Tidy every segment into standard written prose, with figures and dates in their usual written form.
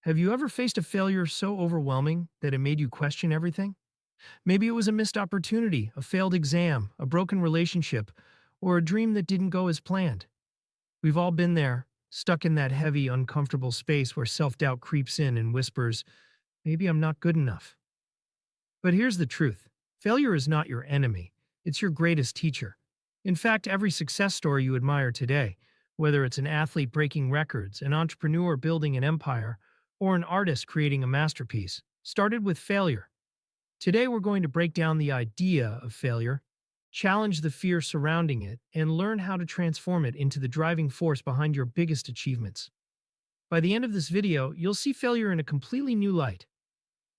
Have you ever faced a failure so overwhelming that it made you question everything? Maybe it was a missed opportunity, a failed exam, a broken relationship, or a dream that didn't go as planned. We've all been there, stuck in that heavy, uncomfortable space where self doubt creeps in and whispers, maybe I'm not good enough. But here's the truth: failure is not your enemy, it's your greatest teacher. In fact, every success story you admire today, whether it's an athlete breaking records, an entrepreneur building an empire, or an artist creating a masterpiece, started with failure. Today, we're going to break down the idea of failure, challenge the fear surrounding it, and learn how to transform it into the driving force behind your biggest achievements. By the end of this video, you'll see failure in a completely new light,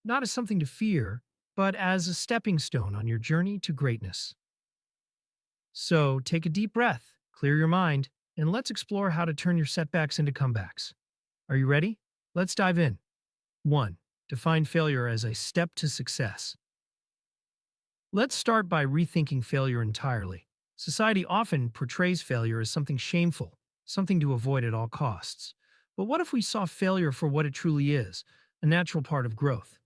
not as something to fear, but as a stepping stone on your journey to greatness. So take a deep breath, clear your mind, and let's explore how to turn your setbacks into comebacks. Are you ready? Let's dive in. 1. Define failure as a step to success. Let's start by rethinking failure entirely. Society often portrays failure as something shameful, something to avoid at all costs. But what if we saw failure for what it truly is, a natural part of growth?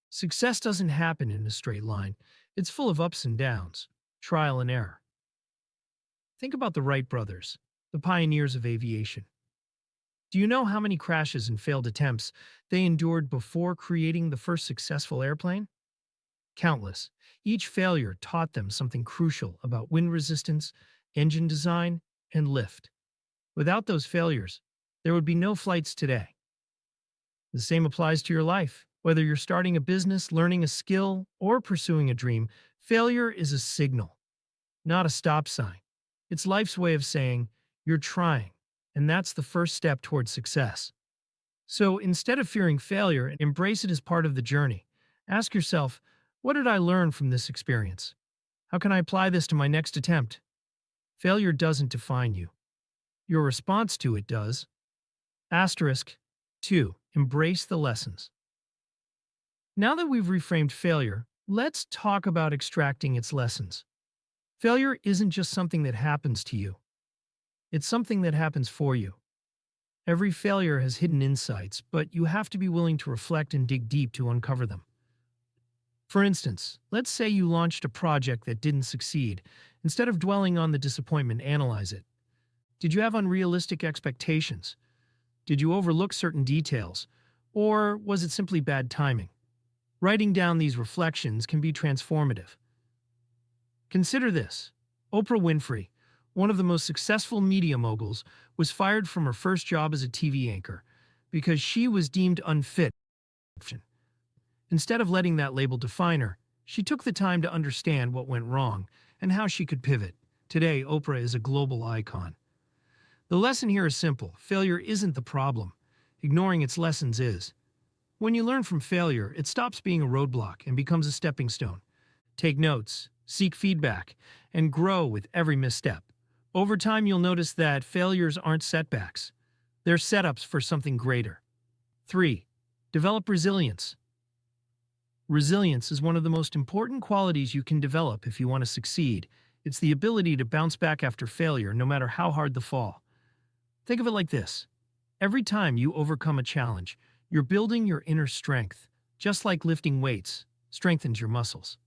Success doesn't happen in a straight line. It's full of ups and downs, trial and error. Think about the Wright brothers, the pioneers of aviation. Do you know how many crashes and failed attempts they endured before creating the first successful airplane? Countless. Each failure taught them something crucial about wind resistance, engine design, and lift. Without those failures, there would be no flights today. The same applies to your life. Whether you're starting a business, learning a skill, or pursuing a dream, failure is a signal, not a stop sign. It's life's way of saying, you're trying, and that's the first step towards success. So instead of fearing failure, embrace it as part of the journey. Ask yourself, what did I learn from this experience? How can I apply this to my next attempt? Failure doesn't define you. Your response to it does. Asterisk 2. Embrace the lessons. Now that we've reframed failure, let's talk about extracting its lessons. Failure isn't just something that happens to you. It's something that happens for you. Every failure has hidden insights, but you have to be willing to reflect and dig deep to uncover them. For instance, let's say you launched a project that didn't succeed. Instead of dwelling on the disappointment, analyze it. Did you have unrealistic expectations? Did you overlook certain details? Or was it simply bad timing? Writing down these reflections can be transformative. Consider this. Oprah Winfrey, one of the most successful media moguls, was fired from her first job as a TV anchor because she was deemed unfit. Instead of letting that label define her, she took the time to understand what went wrong and how she could pivot. Today, Oprah is a global icon. The lesson here is simple. Failure isn't the problem. Ignoring its lessons is. When you learn from failure, it stops being a roadblock and becomes a stepping stone. Take notes, seek feedback, and grow with every misstep. Over time, you'll notice that failures aren't setbacks. They're setups for something greater. 3. Develop resilience. Resilience is one of the most important qualities you can develop if you want to succeed. It's the ability to bounce back after failure, no matter how hard the fall. Think of it like this. Every time you overcome a challenge, you're building your inner strength. Just like lifting weights strengthens your muscles.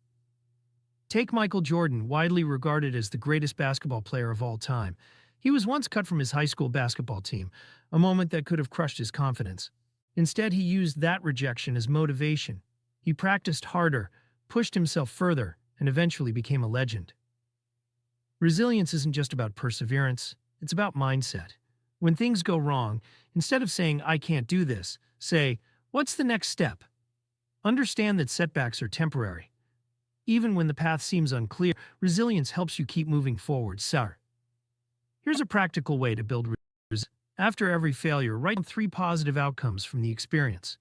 Take Michael Jordan, widely regarded as the greatest basketball player of all time. He was once cut from his high school basketball team, a moment that could have crushed his confidence. Instead, he used that rejection as motivation. He practiced harder, pushed himself further, and eventually became a legend. Resilience isn't just about perseverance, it's about mindset. When things go wrong, instead of saying, I can't do this, say, what's the next step? Understand that setbacks are temporary. Even when the path seems unclear, resilience helps you keep moving forward. Here's a practical way to build resilience. After every failure, write down 3 positive outcomes from the experience.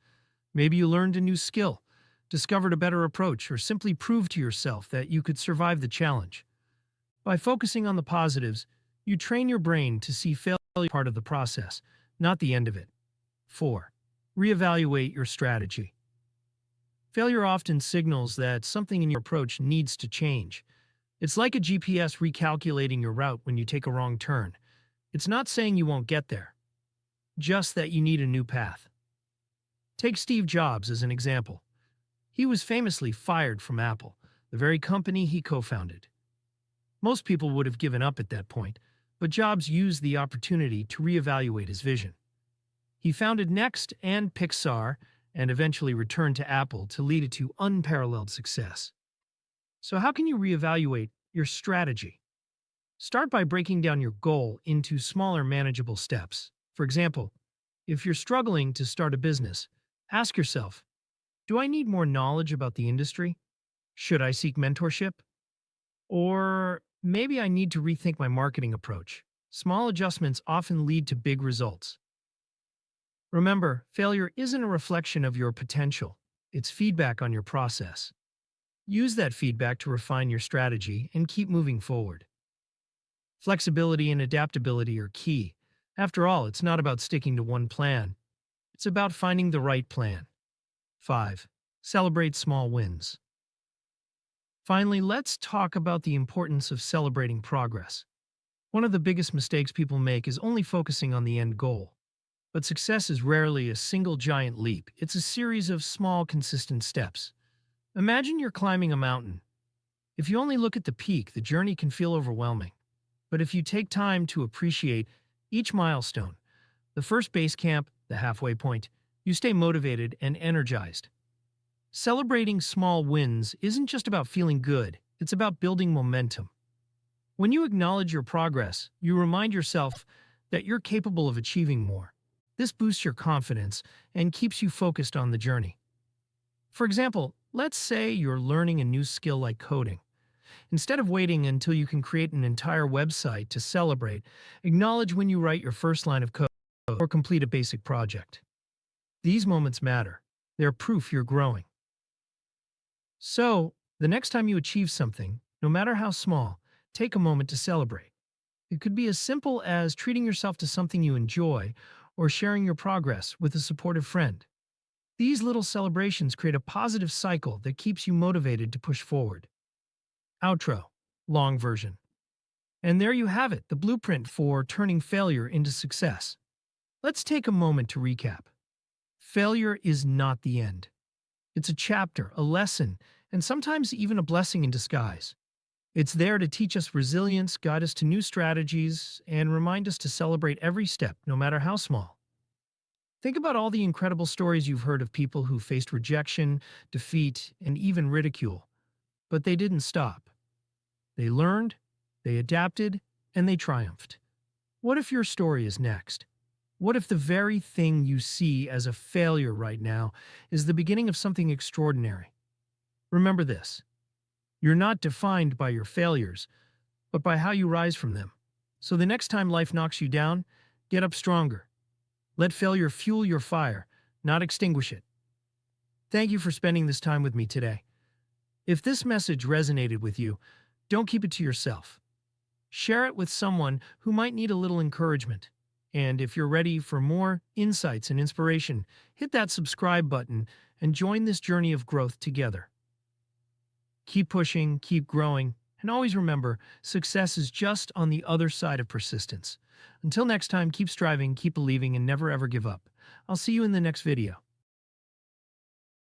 Maybe you learned a new skill, discovered a better approach, or simply proved to yourself that you could survive the challenge. By focusing on the positives, you train your brain to see failure as part of the process, not the end of it. 4. Reevaluate your strategy. Failure often signals that something in your approach needs to change. It's like a GPS recalculating your route when you take a wrong turn. It's not saying you won't get there, just that you need a new path. Take Steve Jobs as an example. He was famously fired from Apple, the very company he co-founded. Most people would have given up at that point, but Jobs used the opportunity to reevaluate his vision. He founded Next and Pixar and eventually returned to Apple to lead it to unparalleled success. So how can you reevaluate your strategy? Start by breaking down your goal into smaller manageable steps. For example, if you're struggling to start a business, ask yourself, do I need more knowledge about the industry? Should I seek mentorship? Or maybe I need to rethink my marketing approach. Small adjustments often lead to big results. Remember, failure isn't a reflection of your potential. It's feedback on your process. Use that feedback to refine your strategy and keep moving forward. Flexibility and adaptability are key. After all, it's not about sticking to one plan. It's about finding the right plan. 5. Celebrate small wins. Finally, let's talk about the importance of celebrating progress. One of the biggest mistakes people make is only focusing on the end goal. But success is rarely a single giant leap. It's a series of small, consistent steps. Imagine you're climbing a mountain. If you only look at the peak, the journey can feel overwhelming. But if you take time to appreciate each milestone, the first base camp, the halfway point, you stay motivated and energized. Celebrating small wins isn't just about feeling good, it's about building momentum. When you acknowledge your progress, you remind yourself that you're capable of achieving more. This boosts your confidence and keeps you focused on the journey. For example, let's say you're learning a new skill like coding. Instead of waiting until you can create an entire website to celebrate, acknowledge when you write your first line of code or complete a basic project. These moments matter. They're proof you're growing. So, the next time you achieve something, no matter how small, take a moment to celebrate. It could be as simple as treating yourself to something you enjoy or sharing your progress with a supportive friend. These little celebrations create a positive cycle that keeps you motivated to push forward. Outro. Long version. And there you have it, the blueprint for turning failure into success. Let's take a moment to recap. Failure is not the end. It's a chapter, a lesson, and sometimes even a blessing in disguise. It's there to teach us resilience, guide us to new strategies, and remind us to celebrate every step, no matter how small. Think about all the incredible stories you've heard of people who faced rejection, defeat, and even ridicule. But they didn't stop. They learned, they adapted, and they triumphed. What if your story is next? What if the very thing you see as a failure right now is the beginning of something extraordinary? Remember this. You're not defined by your failures, but by how you rise from them. So the next time life knocks you down, get up stronger. Let failure fuel your fire, not extinguish it. Thank you for spending this time with me today. If this message resonated with you, don't keep it to yourself. Share it with someone who might need a little encouragement. And if you're ready for more insights and inspiration, hit that subscribe button and join this journey of growth together. Keep pushing, keep growing, and always remember, success is just on the other side of persistence. Until next time, keep striving, keep believing, and never ever give up. I'll see you in the next video.